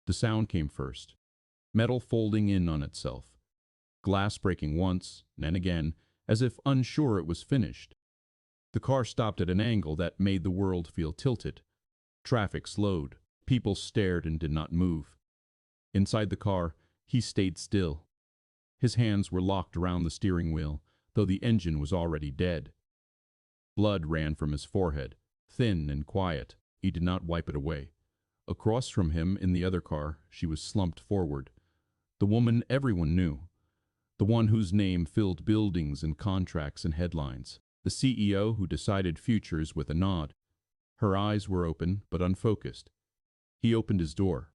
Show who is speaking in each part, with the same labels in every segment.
Speaker 1: The sound came first, metal folding in on itself, glass breaking once, then again, as if unsure it was finished. The car stopped at an angle that made the world feel tilted. Traffic slowed. People stared and did not move. Inside the car, he stayed still. His hands were locked around the steering wheel, though the engine was already dead. Blood ran from his forehead, thin and quiet. He did not wipe it away. Across from him, in the other car, she was slumped forward. The woman everyone knew. The one whose name filled buildings and contracts and headlines. The CEO who decided futures with a nod. Her eyes were open, but unfocused. He opened his door.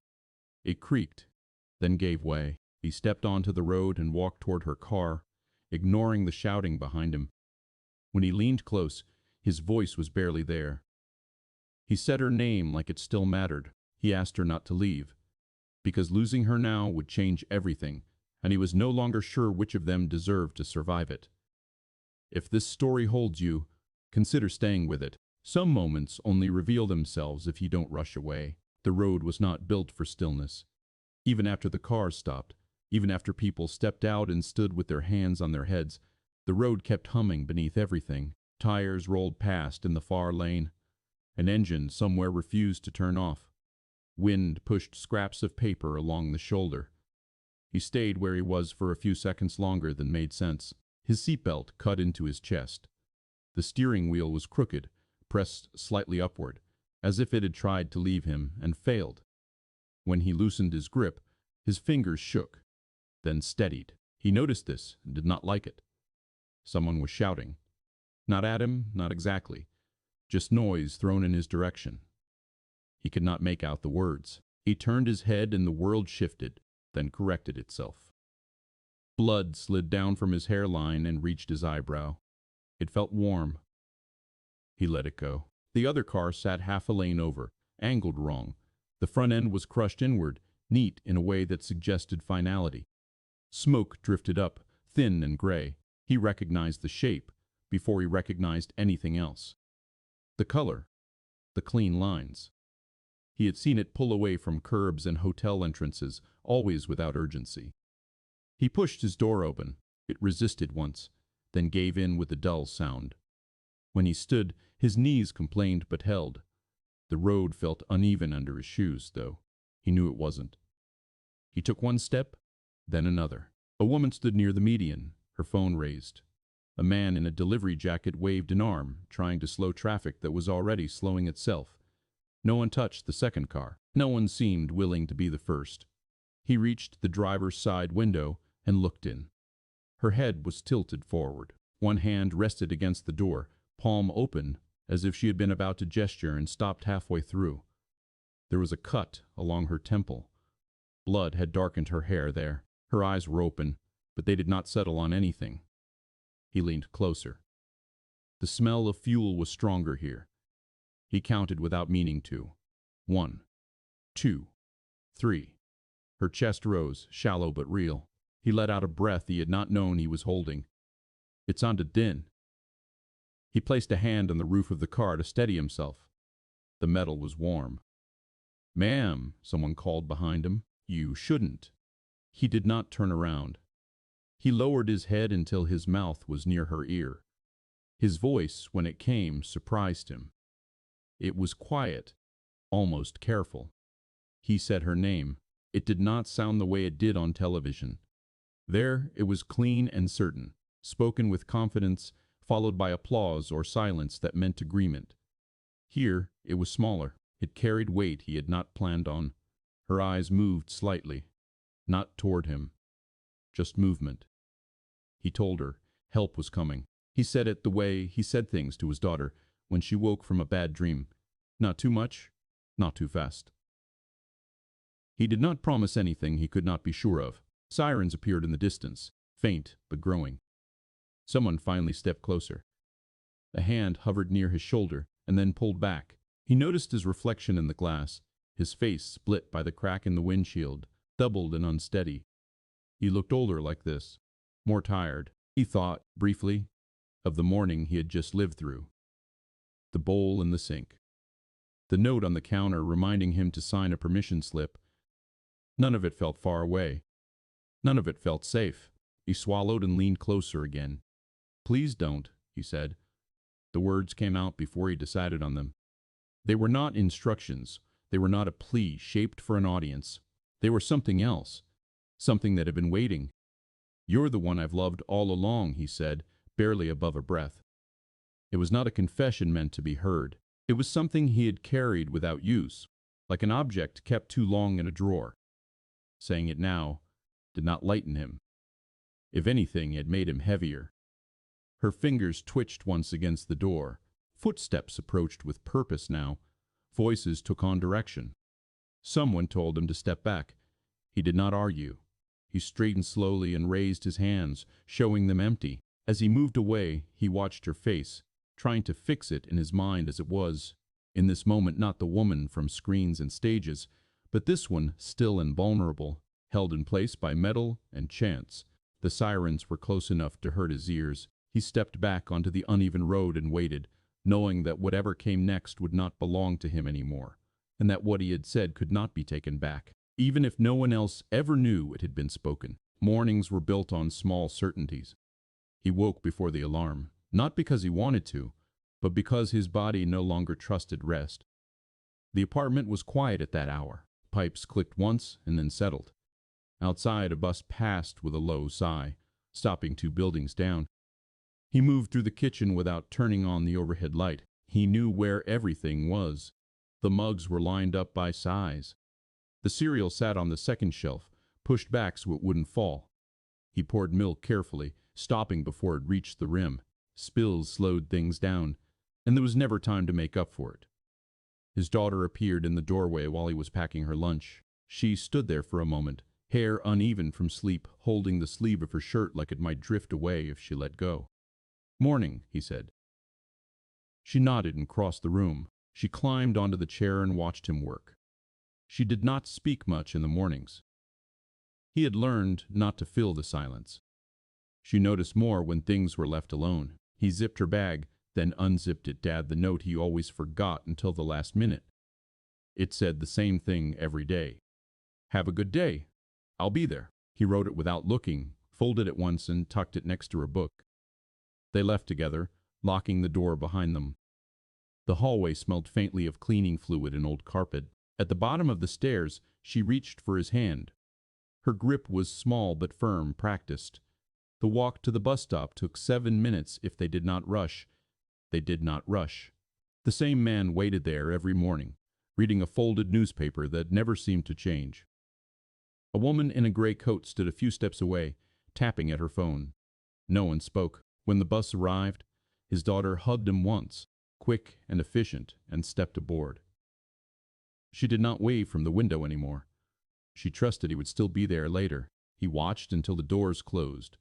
Speaker 1: It creaked, then gave way. He stepped onto the road and walked toward her car, ignoring the shouting behind him. When he leaned close, his voice was barely there. He said her name like it still mattered. He asked her not to leave, because losing her now would change everything, and he was no longer sure which of them deserved to survive it. If this story holds you, consider staying with it. Some moments only reveal themselves if you don't rush away. The road was not built for stillness. Even after the cars stopped, even after people stepped out and stood with their hands on their heads, the road kept humming beneath everything. Tires rolled past in the far lane. An engine somewhere refused to turn off. Wind pushed scraps of paper along the shoulder. He stayed where he was for a few seconds longer than made sense. His seatbelt cut into his chest. The steering wheel was crooked, pressed slightly upward, as if it had tried to leave him and failed. When he loosened his grip, his fingers shook, then steadied. He noticed this and did not like it. Someone was shouting. Not at him, not exactly. Just noise thrown in his direction. He could not make out the words. He turned his head and the world shifted, then corrected itself. Blood slid down from his hairline and reached his eyebrow. It felt warm. He let it go. The other car sat half a lane over, angled wrong. The front end was crushed inward, neat in a way that suggested finality. Smoke drifted up, thin and gray. He recognized the shape before he recognized anything else. The color, the clean lines. He had seen it pull away from curbs and hotel entrances, always without urgency. He pushed his door open. It resisted once, then gave in with a dull sound. When he stood, his knees complained but held. The road felt uneven under his shoes, though he knew it wasn't. He took one step, then another. A woman stood near the median, her phone raised. A man in a delivery jacket waved an arm, trying to slow traffic that was already slowing itself. No one touched the second car. No one seemed willing to be the first. He reached the driver's side window and looked in. Her head was tilted forward. One hand rested against the door, palm open, as if she had been about to gesture and stopped halfway through. There was a cut along her temple. Blood had darkened her hair there. Her eyes were open, but they did not settle on anything. He leaned closer. The smell of fuel was stronger here. He counted without meaning to. 1, 2, 3. Her chest rose, shallow but real. He let out a breath he had not known he was holding. It sounded thin. He placed a hand on the roof of the car to steady himself. The metal was warm. "Ma'am," someone called behind him. "You shouldn't." He did not turn around. He lowered his head until his mouth was near her ear. His voice, when it came, surprised him. It was quiet, almost careful. He said her name. It did not sound the way it did on television. There, it was clean and certain, spoken with confidence, followed by applause or silence that meant agreement. Here, it was smaller. It carried weight he had not planned on. Her eyes moved slightly, not toward him, just movement. He told her help was coming. He said it the way he said things to his daughter when she woke from a bad dream. Not too much, not too fast. He did not promise anything he could not be sure of. Sirens appeared in the distance, faint but growing. Someone finally stepped closer. A hand hovered near his shoulder and then pulled back. He noticed his reflection in the glass, his face split by the crack in the windshield, doubled and unsteady. He looked older like this, more tired. He thought, briefly, of the morning he had just lived through. The bowl in the sink. The note on the counter reminding him to sign a permission slip. None of it felt far away. None of it felt safe. He swallowed and leaned closer again. "Please don't," he said. The words came out before he decided on them. They were not instructions. They were not a plea shaped for an audience. They were something else, something that had been waiting. "You're the one I've loved all along," he said, barely above a breath. It was not a confession meant to be heard. It was something he had carried without use, like an object kept too long in a drawer. Saying it now did not lighten him. If anything, it made him heavier. Her fingers twitched once against the door. Footsteps approached with purpose now. Voices took on direction. Someone told him to step back. He did not argue. He straightened slowly and raised his hands, showing them empty. As he moved away, he watched her face, trying to fix it in his mind as it was. In this moment, not the woman from screens and stages, but this one, still and vulnerable, held in place by metal and chance. The sirens were close enough to hurt his ears. He stepped back onto the uneven road and waited, knowing that whatever came next would not belong to him anymore, and that what he had said could not be taken back, even if no one else ever knew it had been spoken. Mornings were built on small certainties. He woke before the alarm, not because he wanted to, but because his body no longer trusted rest. The apartment was quiet at that hour. Pipes clicked once and then settled. Outside, a bus passed with a low sigh, stopping 2 buildings down. He moved through the kitchen without turning on the overhead light. He knew where everything was. The mugs were lined up by size. The cereal sat on the second shelf, pushed back so it wouldn't fall. He poured milk carefully, stopping before it reached the rim. Spills slowed things down, and there was never time to make up for it. His daughter appeared in the doorway while he was packing her lunch. She stood there for a moment, hair uneven from sleep, holding the sleeve of her shirt like it might drift away if she let go. "Morning," he said. She nodded and crossed the room. She climbed onto the chair and watched him work. She did not speak much in the mornings. He had learned not to fill the silence. She noticed more when things were left alone. He zipped her bag, then unzipped it to add the note he always forgot until the last minute. It said the same thing every day. "Have a good day. I'll be there." He wrote it without looking, folded it once and tucked it next to her book. They left together, locking the door behind them. The hallway smelled faintly of cleaning fluid and old carpet. At the bottom of the stairs, she reached for his hand. Her grip was small but firm, practiced. The walk to the bus stop took 7 minutes if they did not rush. They did not rush. The same man waited there every morning, reading a folded newspaper that never seemed to change. A woman in a gray coat stood a few steps away, tapping at her phone. No one spoke. When the bus arrived, his daughter hugged him once, quick and efficient, and stepped aboard. She did not wave from the window anymore. She trusted he would still be there later. He watched until the doors closed.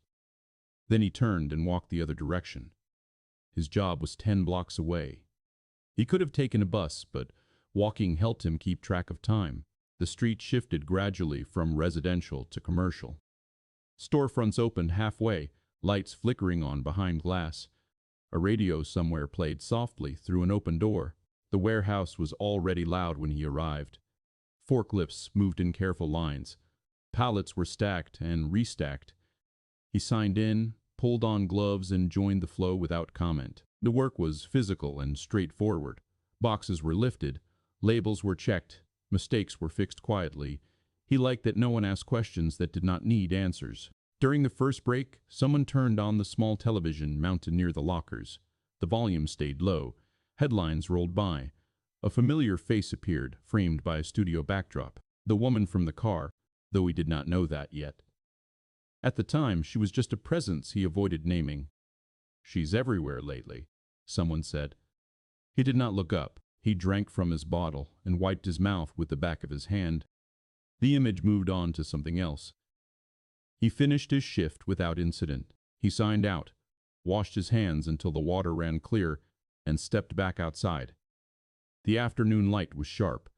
Speaker 1: Then he turned and walked the other direction. His job was 10 blocks away. He could have taken a bus, but walking helped him keep track of time. The street shifted gradually from residential to commercial. Storefronts opened halfway, lights flickering on behind glass. A radio somewhere played softly through an open door. The warehouse was already loud when he arrived. Forklifts moved in careful lines. Pallets were stacked and restacked. He signed in, pulled on gloves, and joined the flow without comment. The work was physical and straightforward. Boxes were lifted, labels were checked, mistakes were fixed quietly. He liked that no one asked questions that did not need answers. During the first break, someone turned on the small television mounted near the lockers. The volume stayed low. Headlines rolled by. A familiar face appeared, framed by a studio backdrop. The woman from the car, though he did not know that yet. At the time, she was just a presence he avoided naming. "She's everywhere lately," someone said. He did not look up. He drank from his bottle and wiped his mouth with the back of his hand. The image moved on to something else. He finished his shift without incident. He signed out, washed his hands until the water ran clear, and stepped back outside. The afternoon light was sharp.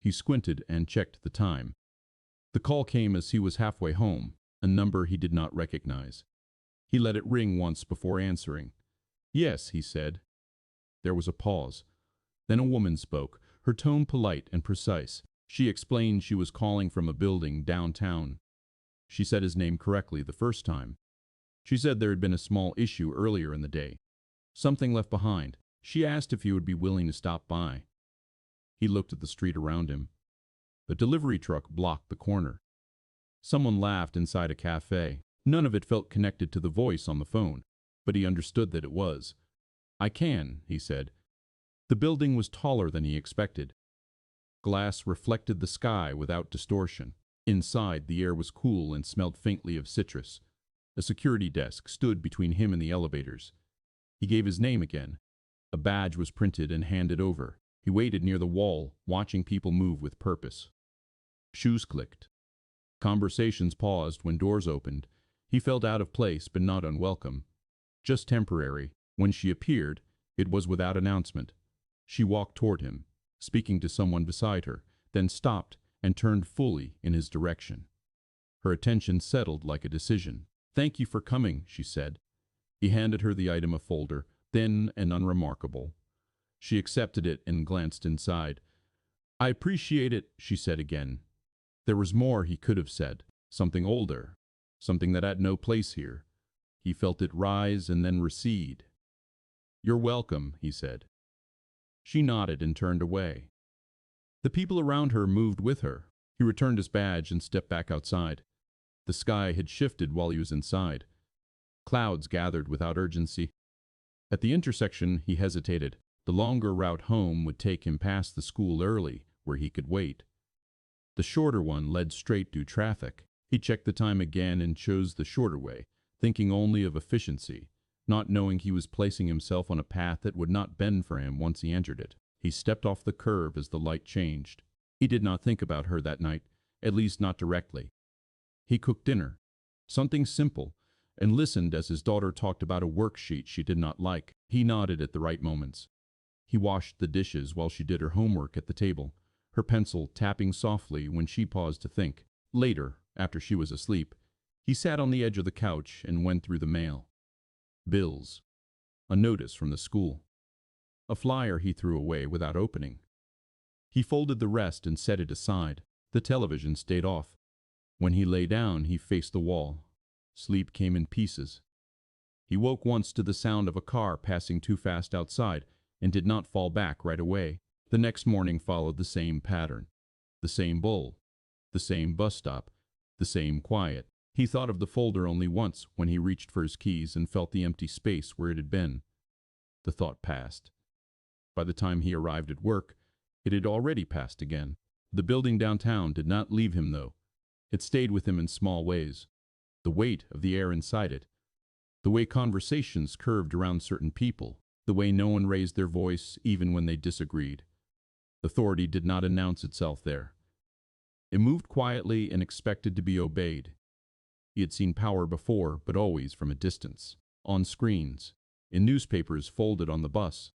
Speaker 1: He squinted and checked the time. The call came as he was halfway home, a number he did not recognize. He let it ring once before answering. "Yes," he said. There was a pause. Then a woman spoke, her tone polite and precise. She explained she was calling from a building downtown. She said his name correctly the first time. She said there had been a small issue earlier in the day. Something left behind. She asked if he would be willing to stop by. He looked at the street around him. The delivery truck blocked the corner. Someone laughed inside a cafe. None of it felt connected to the voice on the phone, but he understood that it was. "I can," he said. The building was taller than he expected. Glass reflected the sky without distortion. Inside, the air was cool and smelled faintly of citrus. A security desk stood between him and the elevators. He gave his name again. A badge was printed and handed over. He waited near the wall, watching people move with purpose. Shoes clicked. Conversations paused when doors opened. He felt out of place but not unwelcome. Just temporary. When she appeared, it was without announcement. She walked toward him, speaking to someone beside her, then stopped and turned fully in his direction. Her attention settled like a decision. "Thank you for coming," she said. He handed her the item, a folder, thin and unremarkable. She accepted it and glanced inside. "I appreciate it," she said again. There was more he could have said, something older, something that had no place here. He felt it rise and then recede. "You're welcome," he said. She nodded and turned away. The people around her moved with her. He returned his badge and stepped back outside. The sky had shifted while he was inside. Clouds gathered without urgency. At the intersection, he hesitated. The longer route home would take him past the school early, where he could wait. The shorter one led straight through traffic. He checked the time again and chose the shorter way, thinking only of efficiency, not knowing he was placing himself on a path that would not bend for him once he entered it. He stepped off the curve as the light changed. He did not think about her that night, at least not directly. He cooked dinner, something simple, and listened as his daughter talked about a worksheet she did not like. He nodded at the right moments. He washed the dishes while she did her homework at the table, her pencil tapping softly when she paused to think. Later, after she was asleep, he sat on the edge of the couch and went through the mail. Bills. A notice from the school. A flyer he threw away without opening. He folded the rest and set it aside. The television stayed off. When he lay down, he faced the wall. Sleep came in pieces. He woke once to the sound of a car passing too fast outside and did not fall back right away. The next morning followed the same pattern. The same bowl. The same bus stop. The same quiet. He thought of the folder only once when he reached for his keys and felt the empty space where it had been. The thought passed. By the time he arrived at work, it had already passed again. The building downtown did not leave him, though. It stayed with him in small ways. The weight of the air inside it. The way conversations curved around certain people. The way no one raised their voice even when they disagreed. Authority did not announce itself there. It moved quietly and expected to be obeyed. He had seen power before, but always from a distance. On screens. In newspapers folded on the bus.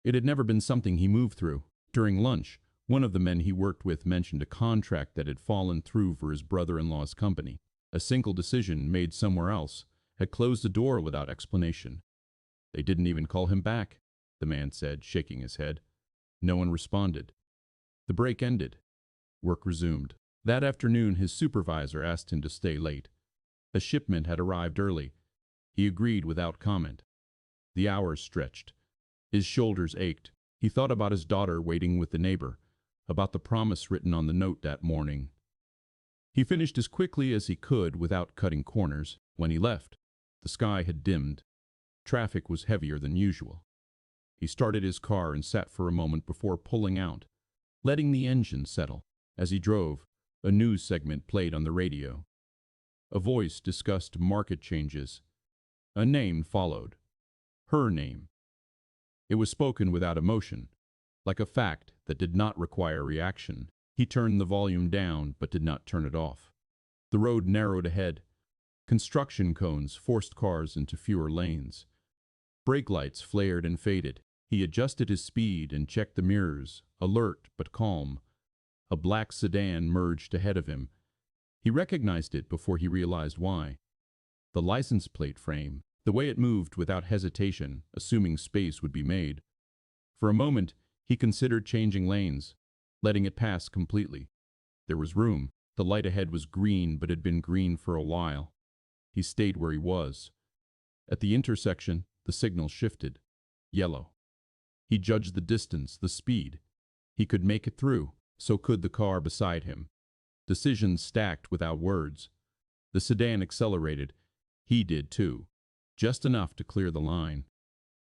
Speaker 1: It had never been something he moved through. During lunch, one of the men he worked with mentioned a contract that had fallen through for his brother-in-law's company. A single decision made somewhere else had closed the door without explanation. "They didn't even call him back," the man said, shaking his head. No one responded. The break ended. Work resumed. That afternoon, his supervisor asked him to stay late. A shipment had arrived early. He agreed without comment. The hours stretched. His shoulders ached. He thought about his daughter waiting with the neighbor, about the promise written on the note that morning. He finished as quickly as he could without cutting corners. When he left, the sky had dimmed. Traffic was heavier than usual. He started his car and sat for a moment before pulling out, letting the engine settle. As he drove, a news segment played on the radio. A voice discussed market changes. A name followed. Her name. It was spoken without emotion, like a fact that did not require reaction. He turned the volume down but did not turn it off. The road narrowed ahead. Construction cones forced cars into fewer lanes. Brake lights flared and faded. He adjusted his speed and checked the mirrors, alert but calm. A black sedan merged ahead of him. He recognized it before he realized why. The license plate frame, the way it moved without hesitation, assuming space would be made. For a moment, he considered changing lanes. letting it pass completely. There was room. The light ahead was green, but had been green for a while. He stayed where he was. At the intersection, the signal shifted. Yellow. He judged the distance, the speed. He could make it through, so could the car beside him. Decisions stacked without words. The sedan accelerated. He did too. Just enough to clear the line.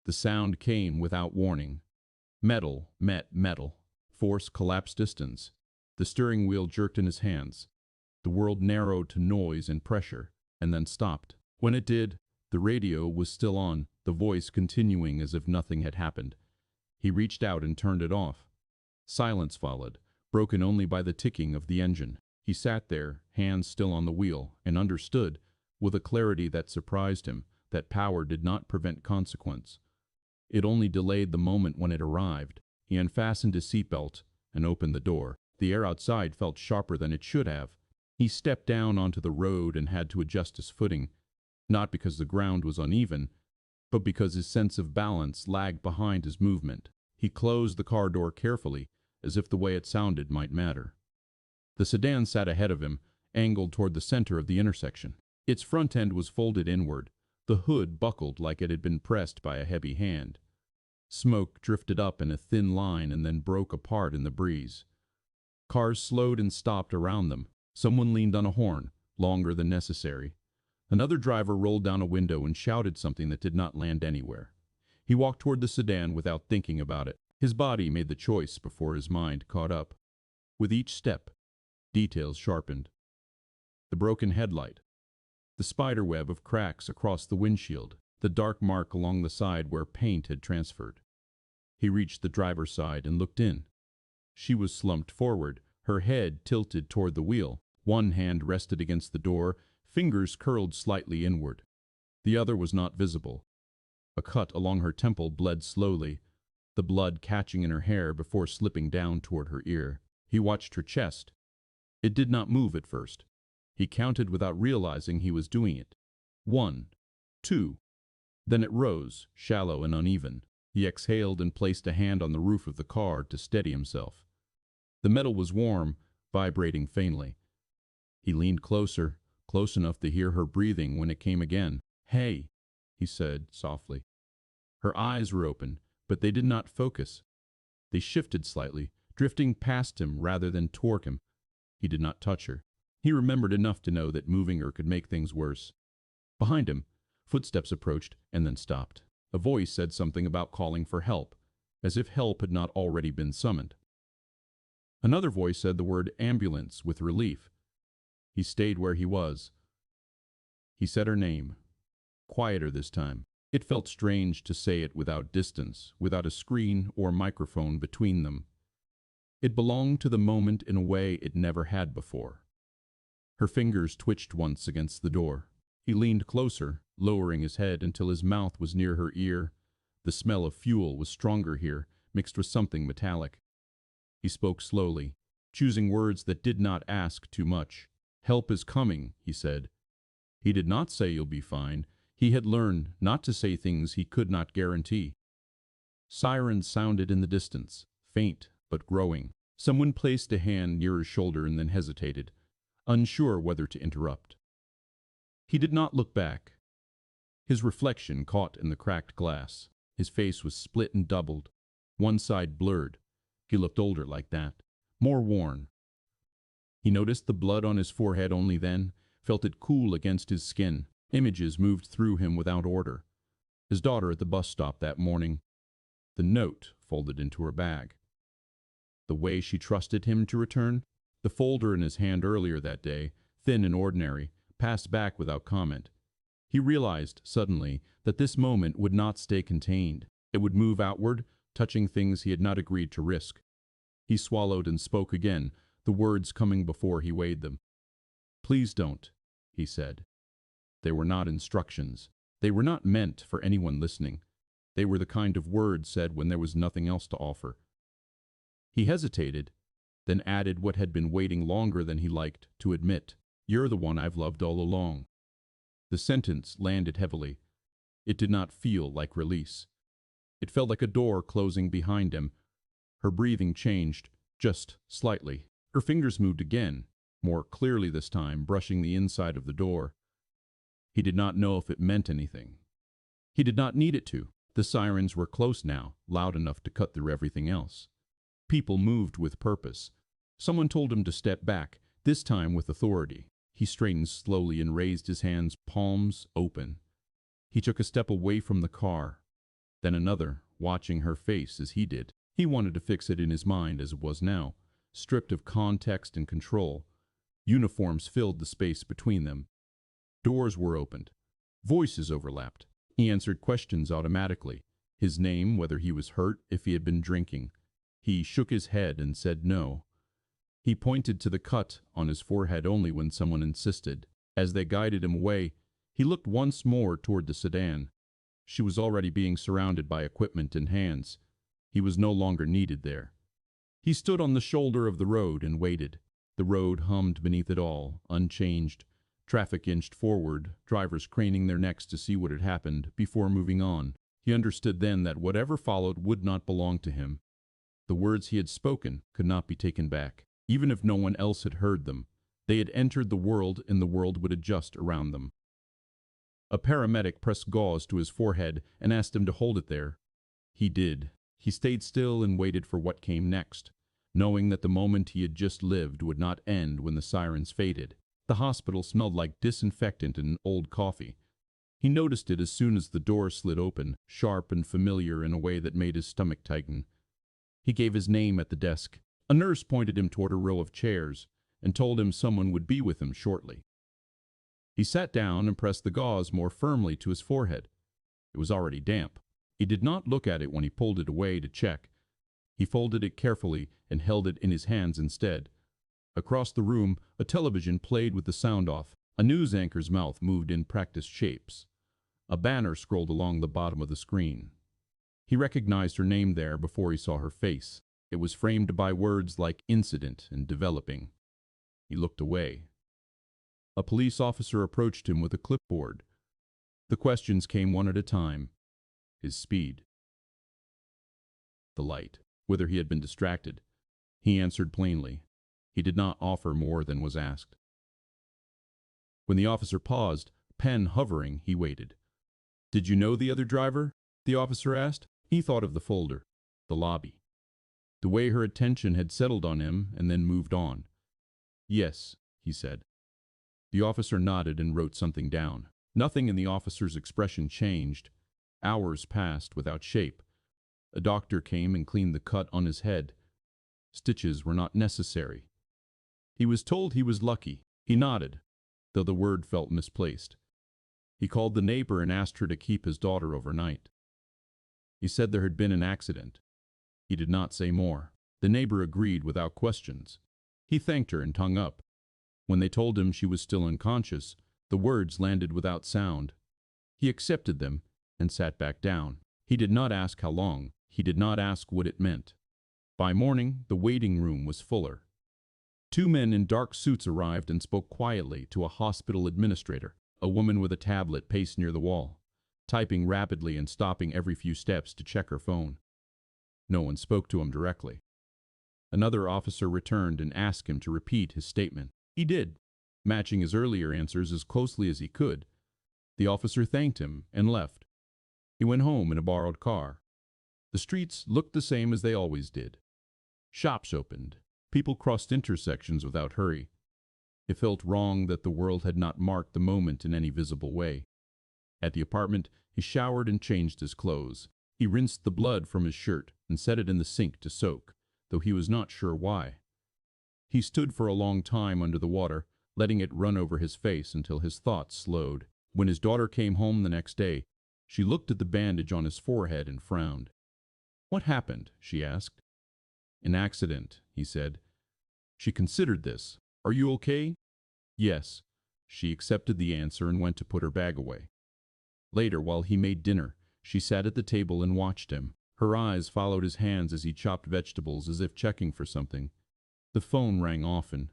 Speaker 1: The sound came without warning. Metal met metal. Force collapsed distance. The steering wheel jerked in his hands. The world narrowed to noise and pressure, and then stopped. When it did, the radio was still on, the voice continuing as if nothing had happened. He reached out and turned it off. Silence followed, broken only by the ticking of the engine. He sat there, hands still on the wheel, and understood, with a clarity that surprised him, that power did not prevent consequence. It only delayed the moment when it arrived. He unfastened his seatbelt and opened the door. The air outside felt sharper than it should have. He stepped down onto the road and had to adjust his footing, not because the ground was uneven, but because his sense of balance lagged behind his movement. He closed the car door carefully, as if the way it sounded might matter. The sedan sat ahead of him, angled toward the center of the intersection. Its front end was folded inward. The hood buckled like it had been pressed by a heavy hand. Smoke drifted up in a thin line and then broke apart in the breeze. Cars slowed and stopped around them. Someone leaned on a horn, longer than necessary. Another driver rolled down a window and shouted something that did not land anywhere. He walked toward the sedan without thinking about it. His body made the choice before his mind caught up. With each step, details sharpened. The broken headlight, the spiderweb of cracks across the windshield, the dark mark along the side where paint had transferred. He reached the driver's side and looked in. She was slumped forward, her head tilted toward the wheel. One hand rested against the door, fingers curled slightly inward. The other was not visible. A cut along her temple bled slowly, the blood catching in her hair before slipping down toward her ear. He watched her chest. It did not move at first. He counted without realizing he was doing it. 1, 2. Then it rose, shallow and uneven. He exhaled and placed a hand on the roof of the car to steady himself. The metal was warm, vibrating faintly. He leaned closer, close enough to hear her breathing when it came again. "Hey," he said softly. Her eyes were open, but they did not focus. They shifted slightly, drifting past him rather than toward him. He did not touch her. He remembered enough to know that moving her could make things worse. Behind him, footsteps approached and then stopped. A voice said something about calling for help, as if help had not already been summoned. Another voice said the word ambulance with relief. He stayed where he was. He said her name, quieter this time. It felt strange to say it without distance, without a screen or microphone between them. It belonged to the moment in a way it never had before. Her fingers twitched once against the door. He leaned closer, lowering his head until his mouth was near her ear. The smell of fuel was stronger here, mixed with something metallic. He spoke slowly, choosing words that did not ask too much. "Help is coming," he said. He did not say you'll be fine. He had learned not to say things he could not guarantee. Sirens sounded in the distance, faint but growing. Someone placed a hand near his shoulder and then hesitated, unsure whether to interrupt. He did not look back. His reflection caught in the cracked glass. His face was split and doubled, one side blurred. He looked older like that, more worn. He noticed the blood on his forehead only then, felt it cool against his skin. Images moved through him without order. His daughter at the bus stop that morning. The note folded into her bag. The way she trusted him to return. The folder in his hand earlier that day, thin and ordinary, passed back without comment. He realized, suddenly, that this moment would not stay contained. It would move outward, touching things he had not agreed to risk. He swallowed and spoke again, the words coming before he weighed them. "Please don't," he said. They were not instructions. They were not meant for anyone listening. They were the kind of words said when there was nothing else to offer. He hesitated, then added what had been waiting longer than he liked to admit. "You're the one I've loved all along." The sentence landed heavily. It did not feel like release. It felt like a door closing behind him. Her breathing changed. just slightly. Her fingers moved again, more clearly this time, brushing the inside of the door. He did not know if it meant anything. He did not need it to. The sirens were close now, loud enough to cut through everything else. People moved with purpose. Someone told him to step back, this time with authority. He straightened slowly and raised his hands, palms open. He took a step away from the car, then another, watching her face as he did. He wanted to fix it in his mind as it was now, stripped of context and control. Uniforms filled the space between them. Doors were opened. Voices overlapped. He answered questions automatically. His name, whether he was hurt, if he had been drinking. He shook his head and said no. He pointed to the cut on his forehead only when someone insisted. As they guided him away, he looked once more toward the sedan. She was already being surrounded by equipment and hands. He was no longer needed there. He stood on the shoulder of the road and waited. The road hummed beneath it all, unchanged. Traffic inched forward, drivers craning their necks to see what had happened before moving on. He understood then that whatever followed would not belong to him. The words he had spoken could not be taken back. Even if no one else had heard them, they had entered the world and the world would adjust around them. A paramedic pressed gauze to his forehead and asked him to hold it there. He did. He stayed still and waited for what came next, knowing that the moment he had just lived would not end when the sirens faded. The hospital smelled like disinfectant and old coffee. He noticed it as soon as the door slid open, sharp and familiar in a way that made his stomach tighten. He gave his name at the desk. A nurse pointed him toward a row of chairs and told him someone would be with him shortly. He sat down and pressed the gauze more firmly to his forehead. It was already damp. He did not look at it when he pulled it away to check. He folded it carefully and held it in his hands instead. Across the room, a television played with the sound off. A news anchor's mouth moved in practiced shapes. A banner scrolled along the bottom of the screen. He recognized her name there before he saw her face. It was framed by words like incident and developing. He looked away. A police officer approached him with a clipboard. The questions came one at a time. His speed. The light. Whether he had been distracted. He answered plainly. He did not offer more than was asked. When the officer paused, pen hovering, he waited. "Did you know the other driver?" the officer asked. He thought of the folder, the lobby, the way her attention had settled on him and then moved on. "Yes," he said. The officer nodded and wrote something down. Nothing in the officer's expression changed. Hours passed without shape. A doctor came and cleaned the cut on his head. Stitches were not necessary. He was told he was lucky. He nodded, though the word felt misplaced. He called the neighbor and asked her to keep his daughter overnight. He said there had been an accident. He did not say more. The neighbor agreed without questions. He thanked her and hung up. When they told him she was still unconscious, the words landed without sound. He accepted them and sat back down. He did not ask how long. He did not ask what it meant. By morning, the waiting room was fuller. 2 men in dark suits arrived and spoke quietly to a hospital administrator. A woman with a tablet paced near the wall, typing rapidly and stopping every few steps to check her phone. No one spoke to him directly. Another officer returned and asked him to repeat his statement. He did, matching his earlier answers as closely as he could. The officer thanked him and left. He went home in a borrowed car. The streets looked the same as they always did. Shops opened. People crossed intersections without hurry. It felt wrong that the world had not marked the moment in any visible way. At the apartment, he showered and changed his clothes. He rinsed the blood from his shirt and set it in the sink to soak, though he was not sure why. He stood for a long time under the water, letting it run over his face until his thoughts slowed. When his daughter came home the next day, she looked at the bandage on his forehead and frowned. "What happened?" she asked. "An accident," he said. She considered this. "Are you okay?" "Yes." She accepted the answer and went to put her bag away. Later, while he made dinner, she sat at the table and watched him. Her eyes followed his hands as he chopped vegetables as if checking for something. The phone rang often.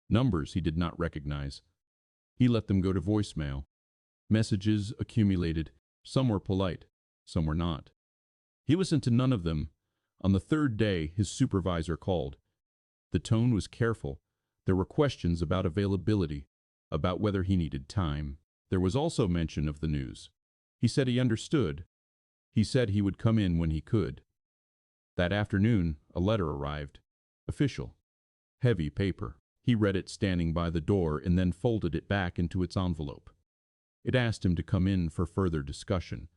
Speaker 1: Numbers he did not recognize. He let them go to voicemail. Messages accumulated. Some were polite, some were not. He listened to none of them. On the third day, his supervisor called. The tone was careful. There were questions about availability, about whether he needed time. There was also mention of the news. He said he understood. He said he would come in when he could. That afternoon, a letter arrived. Official. Heavy paper. He read it standing by the door and then folded it back into its envelope. It asked him to come in for further discussion.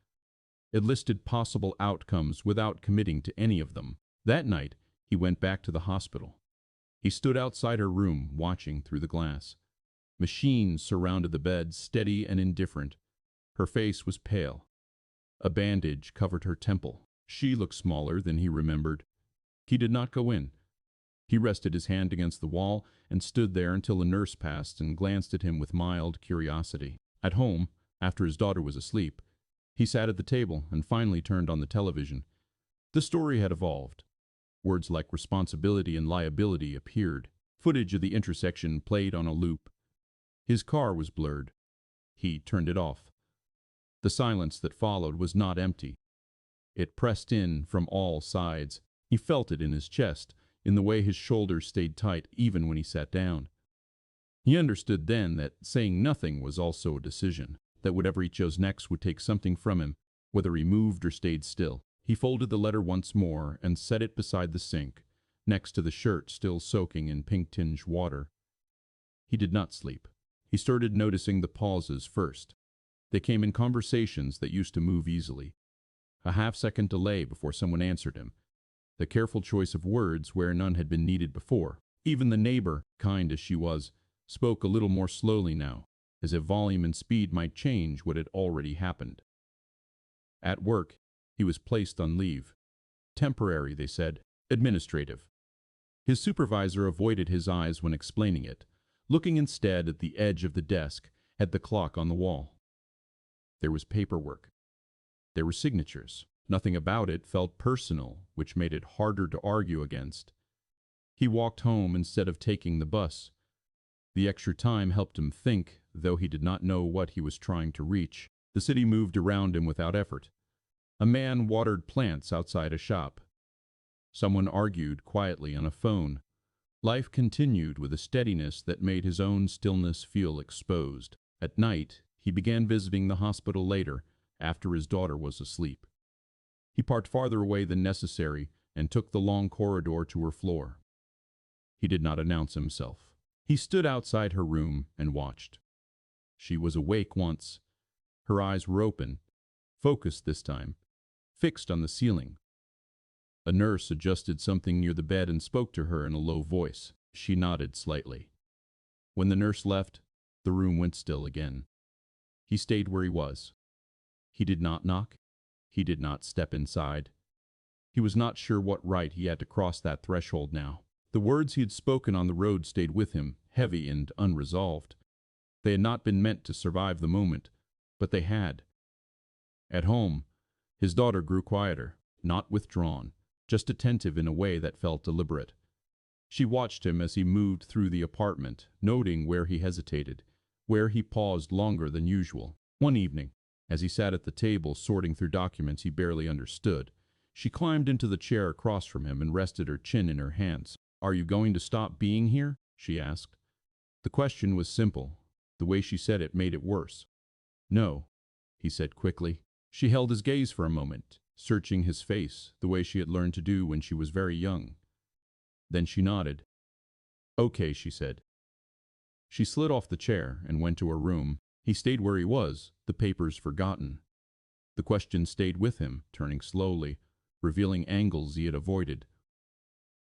Speaker 1: It listed possible outcomes without committing to any of them. That night, he went back to the hospital. He stood outside her room, watching through the glass. Machines surrounded the bed, steady and indifferent. Her face was pale. A bandage covered her temple. She looked smaller than he remembered. He did not go in. He rested his hand against the wall and stood there until a nurse passed and glanced at him with mild curiosity. At home, after his daughter was asleep, he sat at the table and finally turned on the television. The story had evolved. Words like responsibility and liability appeared. Footage of the intersection played on a loop. His car was blurred. He turned it off. The silence that followed was not empty. It pressed in from all sides. He felt it in his chest, in the way his shoulders stayed tight even when he sat down. He understood then that saying nothing was also a decision, that whatever he chose next would take something from him, whether he moved or stayed still. He folded the letter once more and set it beside the sink, next to the shirt still soaking in pink-tinged water. He did not sleep. He started noticing the pauses first. They came in conversations that used to move easily. A half-second delay before someone answered him. The careful choice of words where none had been needed before. Even the neighbor, kind as she was, spoke a little more slowly now, as if volume and speed might change what had already happened. At work, he was placed on leave. Temporary, they said. Administrative. His supervisor avoided his eyes when explaining it, looking instead at the edge of the desk, at the clock on the wall. There was paperwork. There were signatures. Nothing about it felt personal, which made it harder to argue against. He walked home instead of taking the bus. The extra time helped him think, though he did not know what he was trying to reach. The city moved around him without effort. A man watered plants outside a shop. Someone argued quietly on a phone. Life continued with a steadiness that made his own stillness feel exposed. At night, he began visiting the hospital later, after his daughter was asleep. He parked farther away than necessary and took the long corridor to her floor. He did not announce himself. He stood outside her room and watched. She was awake once. Her eyes were open, focused this time, fixed on the ceiling. A nurse adjusted something near the bed and spoke to her in a low voice. She nodded slightly. When the nurse left, the room went still again. He stayed where he was. He did not knock. He did not step inside. He was not sure what right he had to cross that threshold now. The words he had spoken on the road stayed with him, heavy and unresolved. They had not been meant to survive the moment, but they had. At home, his daughter grew quieter, not withdrawn, just attentive in a way that felt deliberate. She watched him as he moved through the apartment, noting where he hesitated, where he paused longer than usual. One evening, as he sat at the table sorting through documents he barely understood, she climbed into the chair across from him and rested her chin in her hands. "Are you going to stop being here?" she asked. The question was simple. The way she said it made it worse. "No," he said quickly. She held his gaze for a moment, searching his face, the way she had learned to do when she was very young. Then she nodded. "Okay," she said. She slid off the chair and went to her room. He stayed where he was, the papers forgotten. The question stayed with him, turning slowly, revealing angles he had avoided.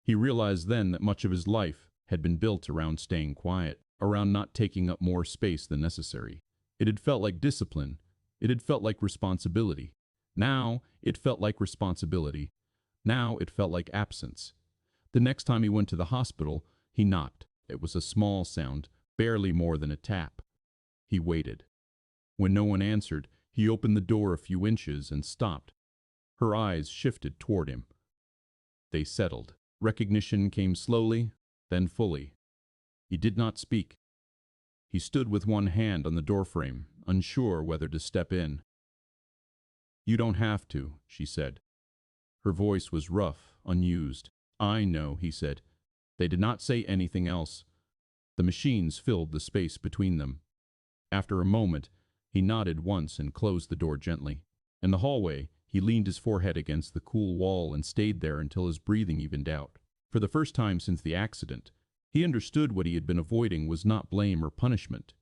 Speaker 1: He realized then that much of his life had been built around staying quiet, around not taking up more space than necessary. It had felt like discipline. It had felt like responsibility. Now it felt like responsibility. Now it felt like absence. The next time he went to the hospital, he knocked. It was a small sound, barely more than a tap. He waited. When no one answered, he opened the door a few inches and stopped. Her eyes shifted toward him. They settled. Recognition came slowly, then fully. He did not speak. He stood with one hand on the doorframe, unsure whether to step in. "You don't have to," she said. Her voice was rough, unused. "I know," he said. They did not say anything else. The machines filled the space between them. After a moment, he nodded once and closed the door gently. In the hallway, he leaned his forehead against the cool wall and stayed there until his breathing evened out. For the first time since the accident, he understood what he had been avoiding was not blame or punishment.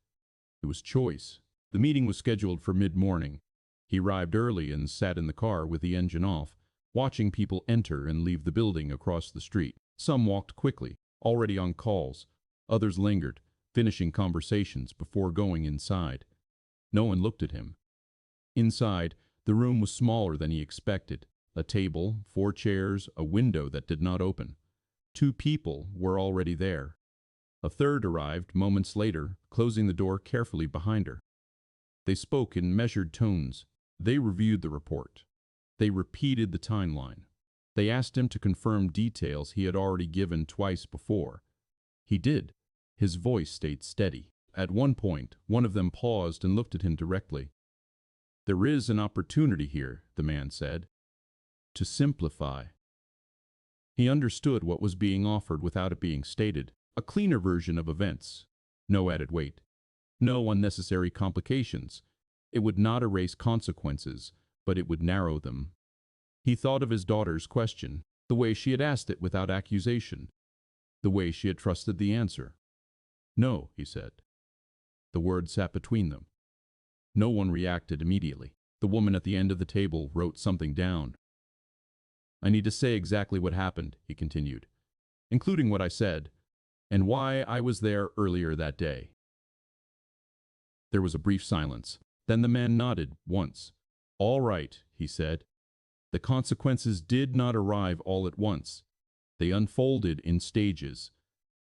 Speaker 1: It was choice. The meeting was scheduled for mid-morning. He arrived early and sat in the car with the engine off, watching people enter and leave the building across the street. Some walked quickly, already on calls. Others lingered, finishing conversations before going inside. No one looked at him. Inside, the room was smaller than he expected. A table, 4 chairs, a window that did not open. 2 people were already there. A third arrived moments later, closing the door carefully behind her. They spoke in measured tones. They reviewed the report. They repeated the timeline. They asked him to confirm details he had already given twice before. He did. His voice stayed steady. At one point, one of them paused and looked at him directly. "There is an opportunity here," the man said. "To simplify." He understood what was being offered without it being stated. A cleaner version of events. No added weight. No unnecessary complications. It would not erase consequences, but it would narrow them. He thought of his daughter's question, the way she had asked it without accusation, the way she had trusted the answer. "No," he said. The word sat between them. No one reacted immediately. The woman at the end of the table wrote something down. "I need to say exactly what happened," he continued, "including what I said, and why I was there earlier that day." There was a brief silence. Then the man nodded once. "All right," he said. The consequences did not arrive all at once. They unfolded in stages.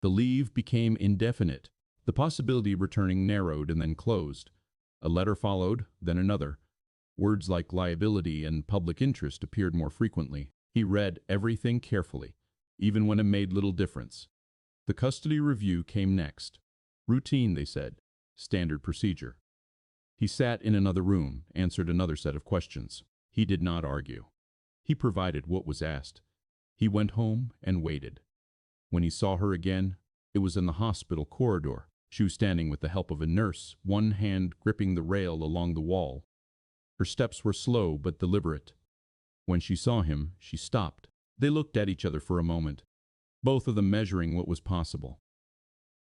Speaker 1: The leave became indefinite. The possibility of returning narrowed and then closed. A letter followed, then another. Words like liability and public interest appeared more frequently. He read everything carefully, even when it made little difference. The custody review came next. Routine, they said. Standard procedure. He sat in another room, answered another set of questions. He did not argue. He provided what was asked. He went home and waited. When he saw her again, it was in the hospital corridor. She was standing with the help of a nurse, one hand gripping the rail along the wall. Her steps were slow but deliberate. When she saw him, she stopped. They looked at each other for a moment, both of them measuring what was possible.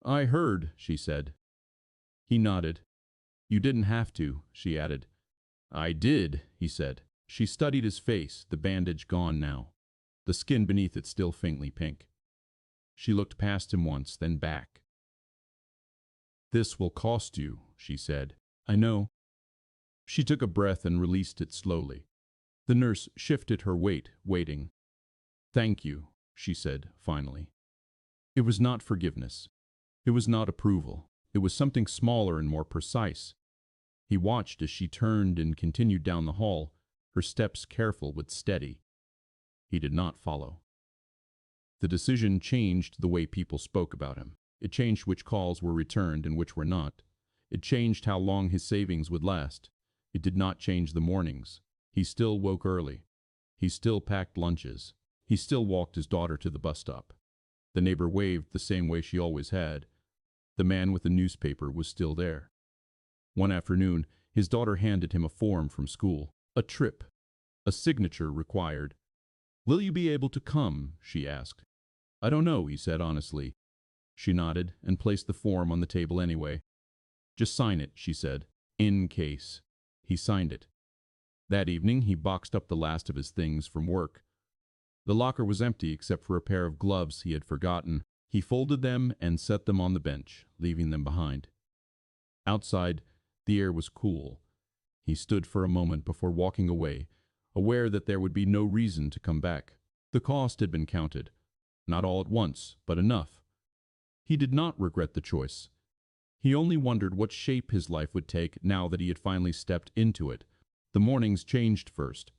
Speaker 1: "I heard," she said. He nodded. "You didn't have to," she added. "I did," he said. She studied his face, the bandage gone now, the skin beneath it still faintly pink. She looked past him once, then back. "This will cost you," she said. "I know." She took a breath and released it slowly. The nurse shifted her weight, waiting. "Thank you," she said, finally. It was not forgiveness. It was not approval. It was something smaller and more precise. He watched as she turned and continued down the hall, her steps careful but steady. He did not follow. The decision changed the way people spoke about him. It changed which calls were returned and which were not. It changed how long his savings would last. It did not change the mornings. He still woke early. He still packed lunches. He still walked his daughter to the bus stop. The neighbor waved the same way she always had. The man with the newspaper was still there. One afternoon, his daughter handed him a form from school. A trip. A signature required. "Will you be able to come?" she asked. "I don't know," he said honestly. She nodded and placed the form on the table anyway. "Just sign it," she said. "In case." He signed it. That evening, he boxed up the last of his things from work. The locker was empty except for a pair of gloves he had forgotten. He folded them and set them on the bench, leaving them behind. Outside, the air was cool. He stood for a moment before walking away, aware that there would be no reason to come back. The cost had been counted. Not all at once, but enough. He did not regret the choice. He only wondered what shape his life would take now that he had finally stepped into it. The mornings changed first.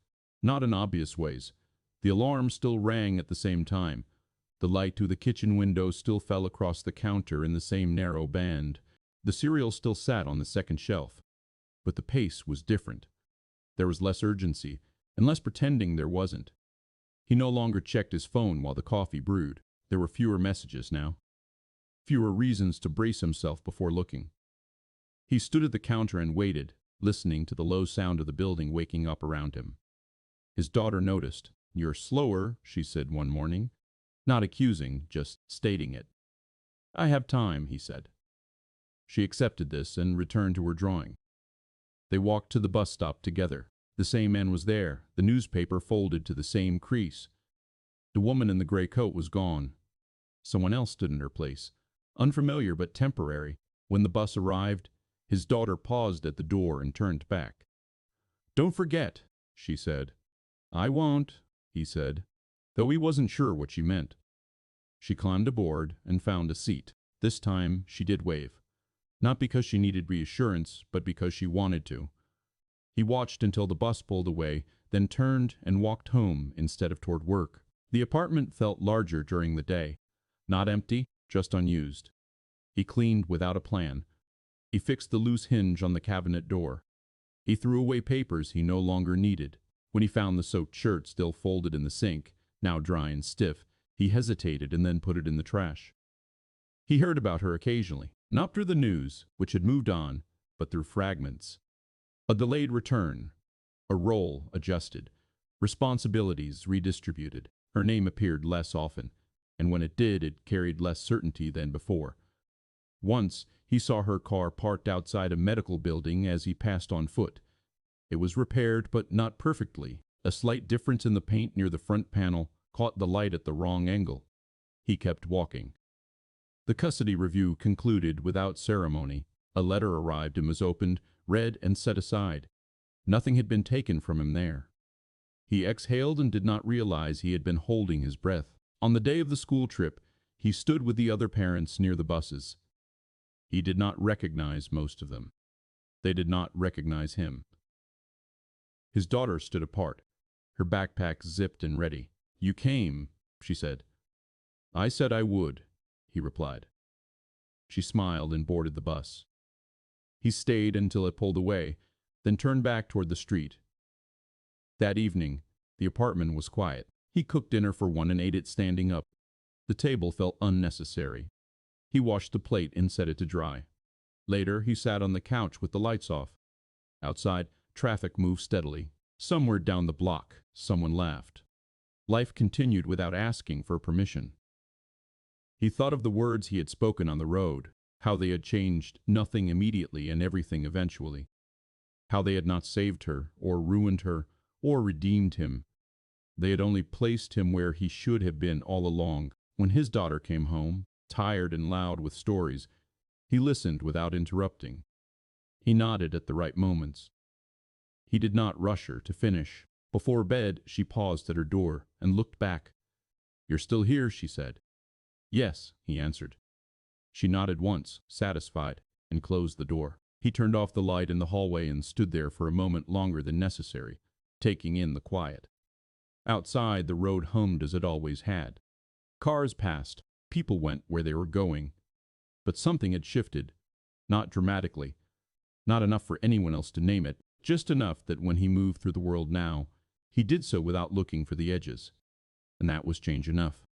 Speaker 1: Not in obvious ways. The alarm still rang at the same time. The light through the kitchen window still fell across the counter in the same narrow band. The cereal still sat on the second shelf. But the pace was different. There was less urgency, and less pretending there wasn't. He no longer checked his phone while the coffee brewed. There were fewer messages now, fewer reasons to brace himself before looking. He stood at the counter and waited, listening to the low sound of the building waking up around him. His daughter noticed. "You're slower," she said one morning, not accusing, just stating it. "I have time," he said. She accepted this and returned to her drawing. They walked to the bus stop together. The same man was there, the newspaper folded to the same crease. The woman in the gray coat was gone. Someone else stood in her place, unfamiliar but temporary. When the bus arrived, his daughter paused at the door and turned back. "Don't forget," she said. "I won't," he said, though he wasn't sure what she meant. She climbed aboard and found a seat. This time she did wave, not because she needed reassurance, but because she wanted to. He watched until the bus pulled away, then turned and walked home instead of toward work. The apartment felt larger during the day, not empty, just unused. He cleaned without a plan. He fixed the loose hinge on the cabinet door. He threw away papers he no longer needed. When he found the soaked shirt still folded in the sink, now dry and stiff, he hesitated and then put it in the trash. He heard about her occasionally, not through the news, which had moved on, but through fragments. A delayed return, a role adjusted, responsibilities redistributed. Her name appeared less often, and when it did, it carried less certainty than before. Once, he saw her car parked outside a medical building as he passed on foot. It was repaired, but not perfectly. A slight difference in the paint near the front panel caught the light at the wrong angle. He kept walking. The custody review concluded without ceremony. A letter arrived and was opened, read, and set aside. Nothing had been taken from him there. He exhaled and did not realize he had been holding his breath. On the day of the school trip, he stood with the other parents near the buses. He did not recognize most of them. They did not recognize him. His daughter stood apart, her backpack zipped and ready. "You came," she said. "I said I would," he replied. She smiled and boarded the bus. He stayed until it pulled away, then turned back toward the street. That evening, the apartment was quiet. He cooked dinner for one and ate it standing up. The table felt unnecessary. He washed the plate and set it to dry. Later, he sat on the couch with the lights off. Outside, traffic moved steadily. Somewhere down the block, someone laughed. Life continued without asking for permission. He thought of the words he had spoken on the road, how they had changed nothing immediately and everything eventually. How they had not saved her, or ruined her, or redeemed him. They had only placed him where he should have been all along. When his daughter came home, tired and loud with stories, he listened without interrupting. He nodded at the right moments. He did not rush her to finish. Before bed, she paused at her door and looked back. "You're still here," she said. "Yes," he answered. She nodded once, satisfied, and closed the door. He turned off the light in the hallway and stood there for a moment longer than necessary, taking in the quiet. Outside, the road hummed as it always had. Cars passed, people went where they were going. But something had shifted, not dramatically, not enough for anyone else to name it, just enough that when he moved through the world now, he did so without looking for the edges. And that was change enough.